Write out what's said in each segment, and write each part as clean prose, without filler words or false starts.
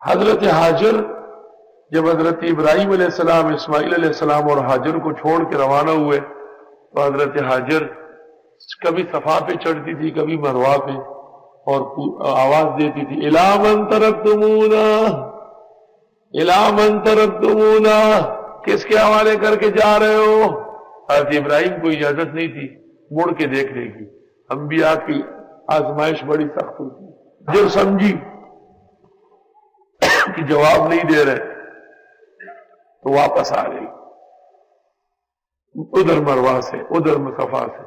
حضرت حاجر جب حضرت ابراہیم علیہ السلام، اسماعیل علیہ السلام اور حاجر کو چھوڑ کے روانہ ہوئے تو حضرت حاجر کبھی صفا پہ چڑھتی تھی کبھی مروہ پہ اور آواز دیتی تھی الی من ترکتمونا، الی من ترکتمونا، کس کے حوالے کر کے جا رہے ہو؟ حضرت ابراہیم کو اجازت نہیں تھی مڑ کے دیکھنے کی، انبیاء کی آزمائش بڑی سخت ہوتی، جب سمجھی کہ جواب نہیں دے رہے تو واپس آ گئی ادھر مروہ سے ادھر صفا سے۔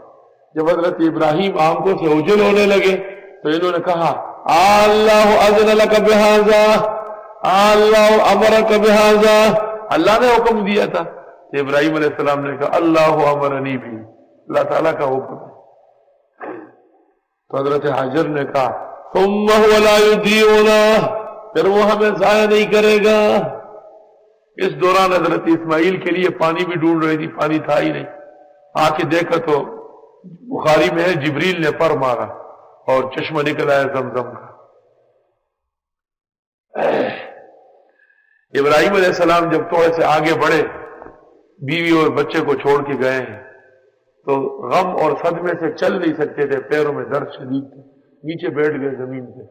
جب حضرت ابراہیم آنکھوں سے اوجھل ہونے لگے تو انہوں نے کہا اللہ اذن لک بہذا، اللہ امرک بہذا، اللہ نے حکم دیا تھا۔ ابراہیم علیہ السلام نے کہا اللہ امرنی بھی، اللہ تعالیٰ کا حکم ہے۔ تو حضرت حاجر نے کہا ثم هو لا یضیعنا، پھر وہ ہمیں ضائع نہیں کرے گا۔ اس دوران حضرت اسماعیل کے لیے پانی بھی ڈھونڈ رہی تھی، پانی تھا ہی نہیں، آ کے دیکھا تو بخاری میں ہے جبریل نے پر مارا اور چشمہ نکل آیا زمزم کا۔ ابراہیم علیہ السلام جب تھوڑے سے آگے بڑھے، بیوی اور بچے کو چھوڑ کے گئے ہیں، تو غم اور صدمے سے چل نہیں سکتے تھے، پیروں میں درد شدید تھے، نیچے بیٹھ گئے زمین پہ۔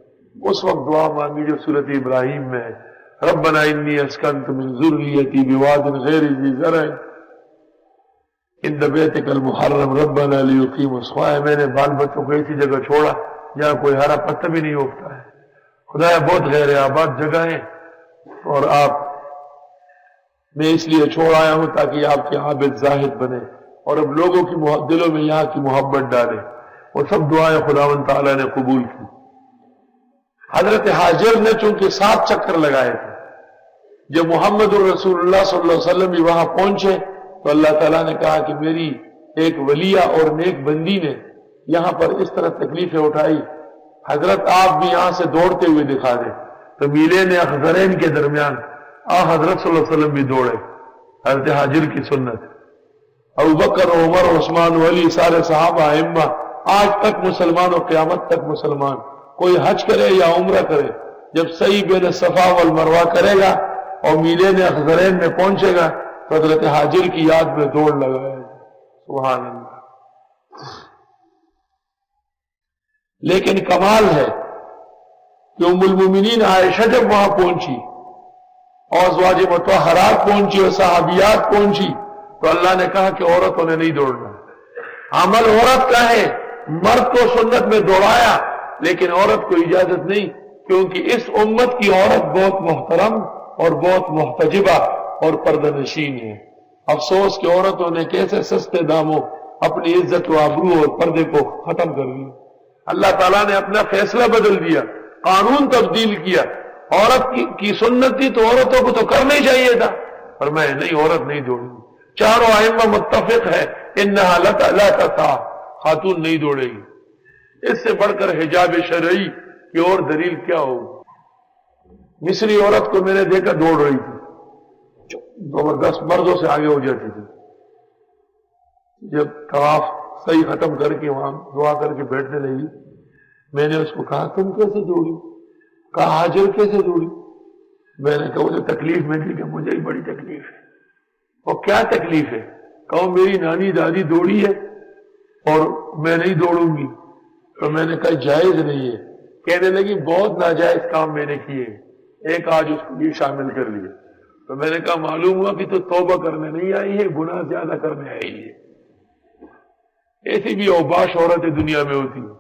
اس وقت دعا مانگی جو سورۃ ابراہیم میں ہے، ربنا انی اسکنت من ذریتی بواد غیر ذی زرع عند بیتک المحرم ربنا لیقیموا الصلاۃ، میں نے بال بچوں کو ایسی جگہ چھوڑا جہاں کوئی ہرا پتا بھی نہیں اگتا ہے، خدایا بہت غیر آباد جگہ ہے اور آپ میں اس لیے چھوڑ آیا ہوں تاکہ آپ کے عابد زاہد بنے اور اب لوگوں کی دلوں میں یہاں کی محبت ڈالے۔ وہ سب دعائیں خداوند تعالیٰ نے قبول کی۔ حضرت حاجر نے چونکہ 7 چکر لگائے تھے، جب محمد الرسول اللہ صلی اللہ علیہ وسلم بھی وہاں پہنچے تو اللہ تعالیٰ نے کہا کہ میری ایک ولیہ اور نیک بندی نے یہاں پر اس طرح تکلیفیں اٹھائی، حضرت آپ بھی یہاں سے دوڑتے ہوئے دکھا دیں۔ تو میلین اخضرین کے درمیان حضرت صلی اللہ علیہ وسلم بھی دوڑے، حضرت حاجر کی سنت۔ ابوبکر عمر عثمان ولی سارے صحابہ ائمہ آج تک مسلمان اور قیامت تک مسلمان، کوئی حج کرے یا عمرہ کرے، جب سعی بین صفا والمروہ کرے گا اور میلین اخضرین میں پہنچے گا تو حضرت حاجر کی یاد میں دوڑ لگائے۔ سبحان اللہ۔ لیکن کمال ہے کہ ام المومنین عائشہ جب وہاں پہنچی اور ازواج مطہرات پہنچی اور صحابیات پہنچی تو اللہ نے کہا کہ عورتوں نے نہیں دوڑنا، عمل عورت کا ہے، مرد کو سنت میں دوڑایا لیکن عورت کو اجازت نہیں، کیونکہ اس امت کی عورت بہت محترم اور بہت محتجبہ اور پردہ نشین ہے۔ افسوس کہ عورتوں نے کیسے سستے داموں اپنی عزت و آبرو اور پردے کو ختم کر دیا۔ اللہ تعالیٰ نے اپنا فیصلہ بدل دیا، قانون تبدیل کیا۔ عورت کی سنت تھی تو عورتوں کو تو کرنا ہی چاہیے تھا، پر میں نہیں، عورت نہیں دوڑی۔ چاروں ائمہ متفق ہے انہا لا تسع، خاتون نہیں دوڑے گی۔ اس سے بڑھ کر حجاب شرعی کی اور دلیل کیا ہوگی؟ مصری عورت کو میں نے دیکھا دوڑ رہی تھی، زبردست مردوں سے آگے ہو جاتی تھی۔ جب طواف صحیح ختم کر کے وہاں دعا کر کے بیٹھنے لگی، میں نے اس کو کہا تم کیسے دوڑی؟ کہا حاجر کیسے دوڑی؟ میں نے کہا مجھے تکلیف میں دی کہ مجھے ہی بڑی تکلیف ہے۔ اور کیا تکلیف ہے؟ کہو میری نانی دادی دوڑی ہے اور میں نہیں دوڑوں گی۔ تو میں نے کہا جائز نہیں ہے۔ کہنے لگی بہت ناجائز کام میں نے کیے، ایک آج اس کو بھی شامل کر لیا۔ تو میں نے کہا معلوم ہوا کہ تو توبہ کرنے نہیں آئی ہے، گناہ زیادہ کرنے آئی ہے۔ ایسی بھی اوباش عورتیں دنیا میں ہوتی ہیں۔